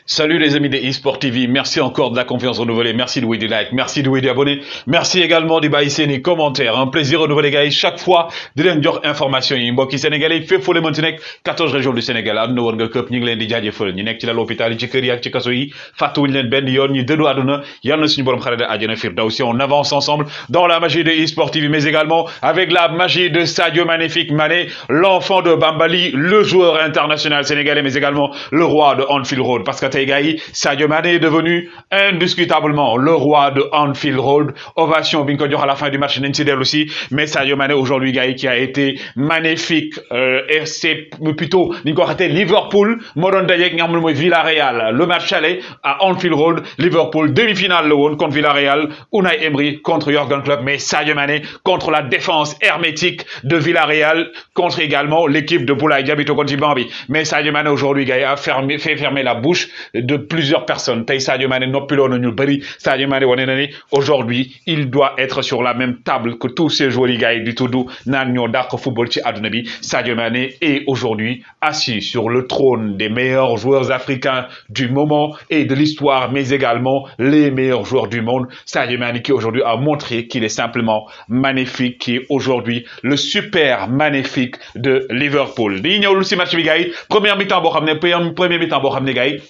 Salut les amis de eSport TV, merci encore de la confiance renouvelée, merci de du like, merci de des abonnés, merci également de baisser les commentaires, un plaisir renouvelé gars chaque fois de leen jox information yi mbokki sénégalais fépp foo leen mën ci nekk 14 régions du Sénégal àdduna war nga këpp ñu ngi leen di jaajëfal ñu nekk ci la l'hôpital yi ci kër yi ak ci kaso yi fàttewuñu leen benn yoon ñu dëddu àdduna yal na suñu borom xare da àjjana firdawsi. On avance ensemble dans la magie de eSport TV mais également avec la magie de Sadio Magnifique Mané, l'enfant de Bambali, le joueur international sénégalais mais également le roi de Anfield Road parce que Sadio Mané est devenu indiscutablement le roi de Anfield Road. Ovation bi ñu ko jox à la fin du match nañ ci dellu aussi, mais Sadio Mané aujourd'hui gars qui a été magnifique et c'est plutôt ni ñu ko waxatee Liverpool moo doon dajeek nga xam ne mooy Villarreal, le match aller à Anfield Road. Liverpool demi-finale la woon contre Villarreal, Unai Emery contre Jürgen Klopp, mais Sadio Mané contre la défense hermétique de Villarreal, contre également l'équipe de Boulaye Diaby kon ci banc bi. Mais Sadio Mané aujourd'hui gars a fait fermer la bouche de plusieurs personnes. Tay Sadio Mané noppiloo na ñu bari. Sadio Mané wane na ni aujourd'hui il doit être sur la même table que tous ces joueurs yi gars yi di tudd naan ñoo dàq football ci àdduna bi. Sadio Mané est aujourd'hui assis sur le trône des meilleurs joueurs africains du moment et de l'histoire, mais également les meilleurs joueurs du monde. Sadio Mané qui aujourd'hui a montré qu'il est simplement magnifique, qui est aujourd'hui le super magnifique de Liverpool. Di ñëw lu ci match bi gars yi première mi-temps boo xam ne premier mi-temps boo xam ne gars yi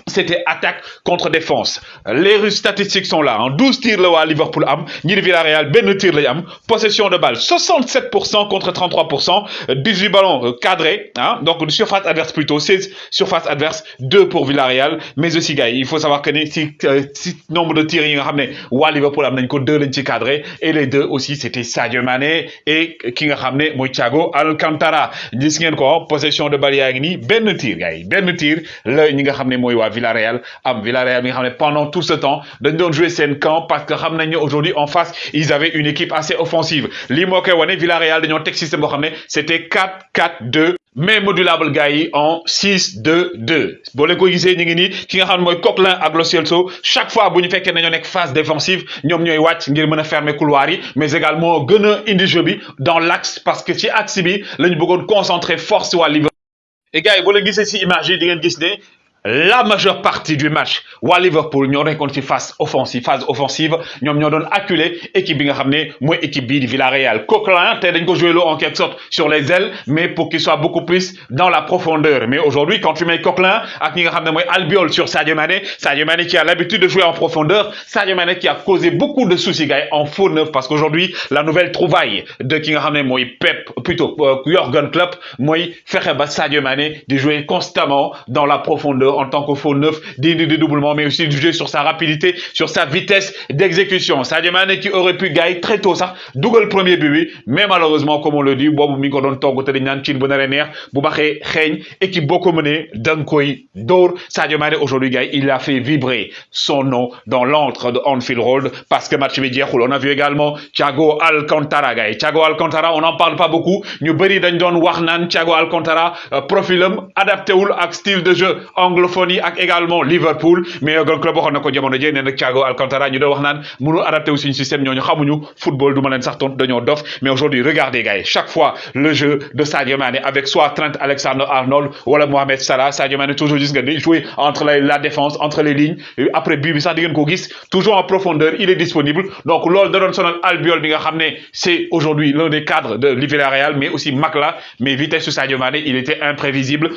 c'était attaque contre défense. Les statistiques sont là. En 12 tirs à Liverpool am, ñi di Villarreal ben tir la am, possession de balle 67% contre 33%, 18 ballons cadrés, hein, donc surface adverse plutôt 16 surface adverse, 2 pour Villarreal, mais aussi gars, il faut savoir que si nombre de tirs yi nga xamné wa Liverpool am nañ ko 2 lañ ci cadré et les deux aussi c'était Sadio Mané et ki nga xamné moy Thiago Alcantara. Gis ngeen ko possession de balle yaa ngi ni ben tir gars, ben tir la ñi nga xamné moy Villarreal Villarreal mi nga pendant tout ce temps dañ doon jouer sen camp parce que xam nañ aujourd'hui en face ils avaient une équipe assez offensive. Li moo koy wane Villarreal dañoo teg système boo xam ne c'était 4-4-2 mais modulable gars yi en 6-2-2 boo leen ko gisee ñu ngi nii ki nga xam ne mooy Coquelin ak Lo Celso chaque fois bu ñu fekkee ne ñoo nekk phase défensive ñoom ñooy wàcc ngir mën a fermer couloir yi mais également gën a indi jeu bi dans l'axe parce que ci axe bi la ñu bëggoon concentrer force waa Liverpool. Et gars yi boo leen gisee ci image yi di ngeen gis ne la majeure partie du match waa Liverpool ñoo nekkoon ci phase offensive ñoom ñoo doon acculé équipe bi nga xam ne mooy équipe bii di Villarreal. Coquelin tey dañ ko joué loo en quelque sorte sur les ailes mais pour qu'il soit beaucoup plus dans la profondeur. Mais aujourd'hui quand tu mets Coquelin ak ñi nga xam ne mooy Albiol sur Sadio Mané qui a l'habitude de jouer en profondeur, Sadio Mané qui a causé beaucoup de soucis gars en faux neuf parce qu'aujourd'hui la nouvelle trouvaille de ki nga xam ne mooy Jürgen Klopp mooy fexe ba Sadio Mané di jouer constamment dans la profondeur en tant que faux neuf, des dédoublements, mais aussi du jeu sur sa rapidité, sur sa vitesse d'exécution. Sadio Mané qui aurait pu gagner très tôt ça, double premier but, mais malheureusement, comme on le dit, Bobo Miko Don Togo Telignan, Chin Bonarener, Boubaké Khen, équipe beaucoup menée, Dankoy, Dor. Sadio Mané aujourd'hui, gars, il a fait vibrer son nom dans l'antre de Anfield Road parce que match médiaire, on a vu également Thiago Alcantara, gars. Thiago Alcantara, on n'en parle pas beaucoup. Nous bari Dandon Warnan, Thiago Alcantara, profilum adapté ou style de jeu anglophonie ak également Liverpool, mais Jürgen Klopp waxoon na ko jamono jii nee na Thiago Alcantara ñu doon wax naan mënu adapté wu suñu système ñooñu xamuñu football du ma leen sax tontu dañoo dof. Mais aujourd'hui regardez gars, chaque fois le jeu de Sadio Mané avec soit Trent Alexander-Arnold wala Mohamed Salah, Sadio Mané toujours gis nga di jouer entre la défense, entre les lignes, après bii bi sax di ngeen ko gis toujours en profondeur, il est disponible. Donc loolu da doon sonal Albiol bi nga xam ne c'est aujourd'hui l'un des cadres de Villarreal, mais aussi Makla, mais vitesse sur Sadio Mané il était imprévisible.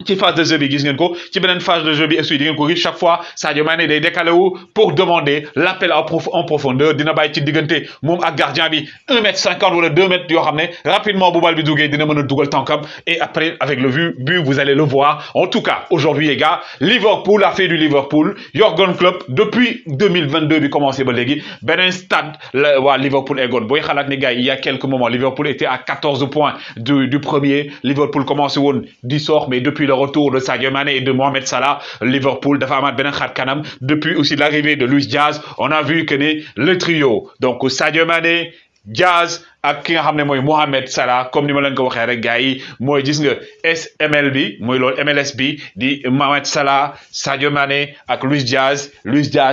Ci phase de jeu bi gis ngeen ko ci beneen phase de jeu bi est-ce que di ngeen ko gis chaque fois Sadio Mané day décalé wu pour demander l'appel en profondeur dina bàyyi ci diggante moom ak gardien bi 1m50 wala 2 mètres yoo xam ne rapidement bu bal bi duggee dina mën a dugal tànkam et après avec le but vous allez le voir. En tout cas aujourd'hui les gars, Liverpool a fait du Liverpool. Jürgen Klopp depuis 2022 bi commencé ba léegi beneen stade la waa Liverpool eggoon booy xalaat ne gars il y a quelques moments Liverpool était à 14 points du premier. Liverpool commencé woon 10 sorts, mais depuis le retour de Sadio Mané et de Mohamed Salah, Liverpool dafa amaat beneen xar kanam. Depuis aussi l'arrivée de Luis Diaz, on a vu que le trio donc Sadio Mané, Diaz ak ki nga xam ne mooy Mohamed Salah comme ni ma leen ko waxee rek gars yi mooy gis nga SML bi mooy loolu MLS bi di Mohamed Salah, Sadio Mané ak Luis Diaz,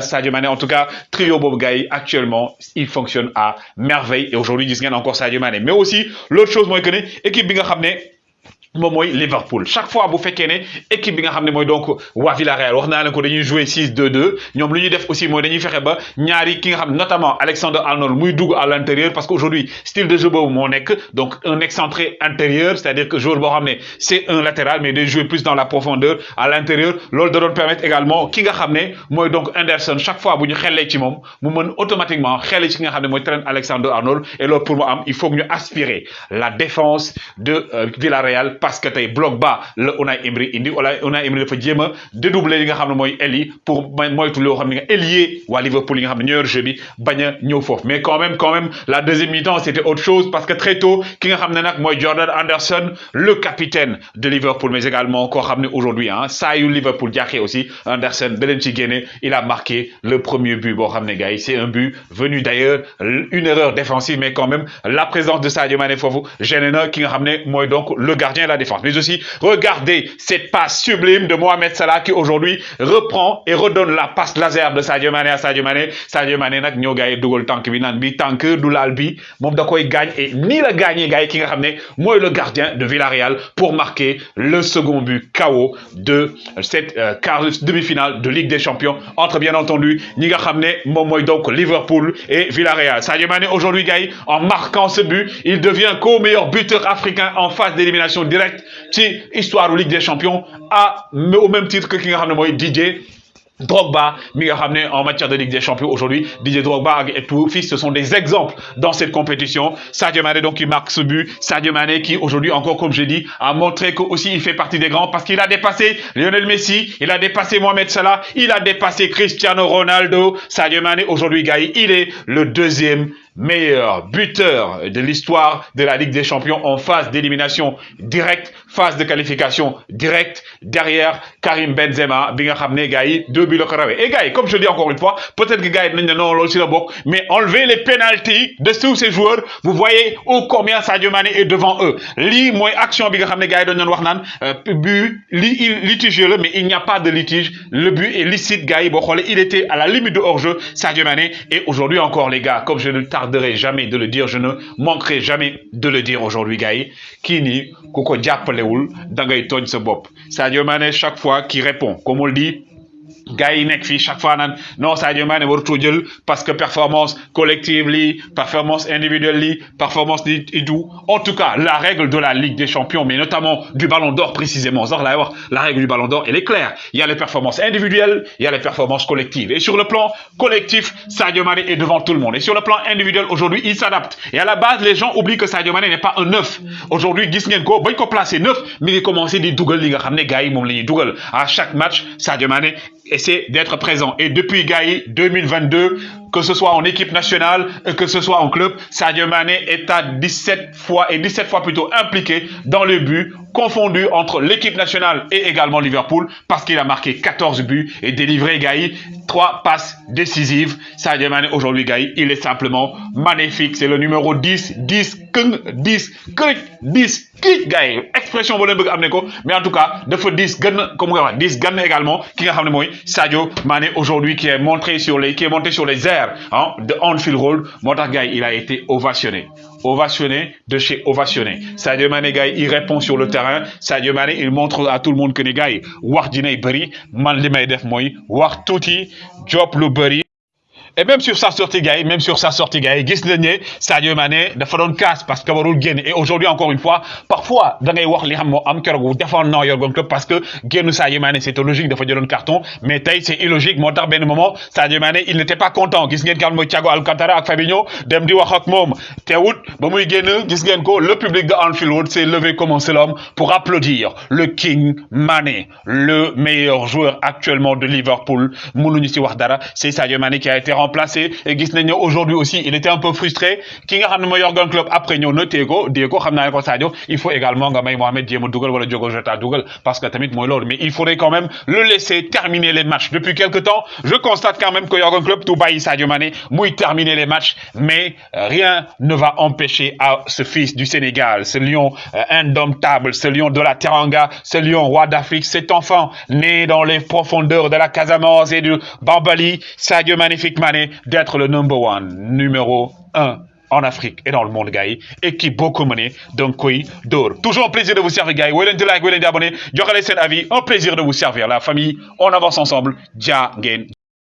Sadio Mané. En tout cas trio boobu gars yi actuellement il fonctionne à merveille et aujourd'hui gis ngeen encore Sadio Mané. Mais aussi l'autre chose mooy que ne équipe bi nga xam ne moom mooy Liverpool chaque fois bu fekkee ne équipe bi nga xam ne mooy donc waa Villarreal wax naa leen ko dañuy jouer 6-2-2 ñoom lu ñuy def aussi mooy dañuy fexe ba ñaari ki nga xam notamment Alexander Arnold muy dugg à l'intérieur parce que aujourd'hui style de jeu boobu moo nekk donc un excentré intérieur c'est-à-dire que joueur boo xam ne c'est un latéral mais day jouer plus dans la profondeur à l'intérieur loolu da doon permettre également ki nga xam ne mooy donc Henderson chaque fois bu ñu xellee ci moom mu mën automatiquement xellee ci ki nga xam ne mooy Trent Alexander-Arnold et loolu pour mu am il faut que ñu aspirer la défense de Villarreal parce que tey bloc bas le Unai Emery indi wala Unai Emery dafa jéem a dédoubler li nga xam ne mooy aile yi pour moytu loo xam ne nga ailier waa Liverpool yi nga xam ne ñoo yor jeu bi bañ a ñëw foofu mais quand même la deuxième mi-temps c'était autre chose parce que très tôt ki nga xam ne nag mooy Jordan Henderson le capitaine de Liverpool mais également koo xam ne aujourd'hui saa yu Liverpool jaaxee aussi Henderson da leen ci génne il a marqué le premier but boo xam ne gars yi c'est un but venu d'ailleurs une erreur défensive mais quand même la présence de Sadio Mané foofu gêné na ki nga xam ne mooy donc le gardien de la défense mais aussi regardez cette passe sublime de Mohamed Salah qui aujourd'hui reprend et redonne la passe laser de Sadio Mané à Sadio Mané nag ñoo gars yi dugal tànk bi naan bi tànk du laal bi moom da koy gaañ et nii la gagné gars yi ki nga xam ne mooy le gardien de Villarreal pour marquer le second but KO de cette demi-finale de Ligue des Champions entre bien entendu ñi nga xam ne moom mooy donc Liverpool et Villarreal. Sadio Mané aujourd'hui gars yi en marquant ce but il devient co-meilleur buteur africain en phase d'élimination directe ci histoire de Ligue des Champions au même titre que ki nga xam ne mooy Didier Drogba mi nga xam ne en matière de Ligue des Champions aujourd'hui Didier Drogba ak Eto'o-Fils ce sont des exemples dans cette compétition. Sadio Mané donc qui marque ce but, Sadio Mané qui aujourd'hui encore comme j'ai dit a montré que aussi il fait partie des grands parce qu'il a dépassé Lionel Messi, il a dépassé Mohamed Salah, il a dépassé Cristiano Ronaldo. Sadio Mané aujourd'hui gars il est le deuxième meilleur buteur de l'histoire de la Ligue des Champions en phase d'élimination directe, phase de qualification directe derrière Karim Benzema bi nga xam ne gars yi 2 buts la ko rawee et gars yi comme je dis encore une fois peut-être que gars yi dinañ ne non loolu si la bokk mais enlevez les pénaltys de tous ces joueurs vous voyez ô combien Sadio Mané est devant eux lii mooy action bi nga xam ne gars yi doon wax naan but litigieux la mais il n'y a pas de litige le but est licite gars yi boo xoolee il était à la limite de hors-jeu Sadio Mané et aujourd'hui encore les gars comme je ne tarderai jamais de le dire je ne manquerai jamais de le dire aujourd'hui gars yi kii nii ku ko jàppalewul da ngay tooñ sa bopp Sadio Mané chaque fois qui répond comme on le dit gars yi nekk fii chaque fois naan non Sadio Mané warutoo jël parce que performance collective lii performance individuelle lii performance lii et tout en tout cas la règle de la Ligue des Champions mais notamment du Ballon d'Or précisément sax laay wax la règle du Ballon d'Or elle est claire il y a les performances individuelles il y a les performances collectives et sur le plan collectif Sadio Mané est devant tout le monde et sur le plan individuel aujourd'hui il s'adapte et à la base les gens oublient que Sadio Mané n'est pas un neuf aujourd'hui gis ngeen ko bañ ko placer neuf mi ngi commencer di dugal li nga xam ne gars yi moom la ñuy dugal à chaque match Sadio Mané essaie d'être présent et depuis gars yi 2022 que ce soit en équipe nationale que ce soit en club Sadio Mané est à 17 fois plutôt impliqué dans le but confondu entre l'équipe nationale et également Liverpool parce qu'il a marqué 14 buts et délivré gars yi 3 passes décisives. Sadio Mané aujourd'hui gars yi il est simplement magnifique c'est le numéro 10 gars yi expression boo leen bëgg am ne ko mais en tout cas dafa 10 gën comme nga wax 10 gën également ki nga xam ne mooy Sadio Mané aujourd'hui qui est monté sur les airs de Anfield Road moo tax gars yi il a été ovationné de chez ovationné Sadio Mané gars yi il répond sur le terrain Sadio Mané il montre à tout le monde que ne gars yi wax dinay bëri man li may def mooy wax tuuti job lu bëri. Et même sur sa sortie gars yi gis nañ ne Sadio Mané dafa doon casse parce que warul génn et aujourd'hui encore une fois parfois da ngay wax li xam moo am keroog defoon na Jürgen Klopp parce que génn Sadio Mané c'était logique dafa jëloon carton mais tey c'est illogique moo tax benn moment Sadio Mané il n'était pas content gis ngeen kan mooy Thiago Alcantara ak Fabinho dem di wax ak moom teewut ba muy génn gis ngeen ko le public de Anfield Road s'est levé comme un seul homme pour applaudir le King Mané le meilleur joueur actuellement de Liverpool mënuñu ci wax dara c'est Sadio Mané qui a été remplacé et gis nañ ne aujourd'hui aussi il était un peu frustré ki nga xam ne mooy Jürgen Klopp après ñëw na téye ko xam naa ne ko Sadio il faut également nga may Mohamed jéem a dugal wala Diogo Jota dugal parce que tamit mooy loolu mais il faudrait quand même le laisser terminer les matchs depuis quelque temps je constate quand même que Jürgen Klopp tout bàyyi Sadio Mané muy terminer les matchs mais rien ne va empêcher à ce fils du Sénégal ce lion indomptable ce lion de la Teranga ce lion roi d'Afrique cet enfant né dans les profondeurs de la Casamance et du Bambali Sadio Magnifique Mané d'être le numéro 1 en Afrique et dans le monde, gars. Équipe beaucoup menée, donc oui, d'or. Toujours un plaisir de vous servir, gars. Wolen de like, wolen d'abonner. Y'aura les avis, un plaisir de vous servir. La famille, on avance ensemble. Dia Gain.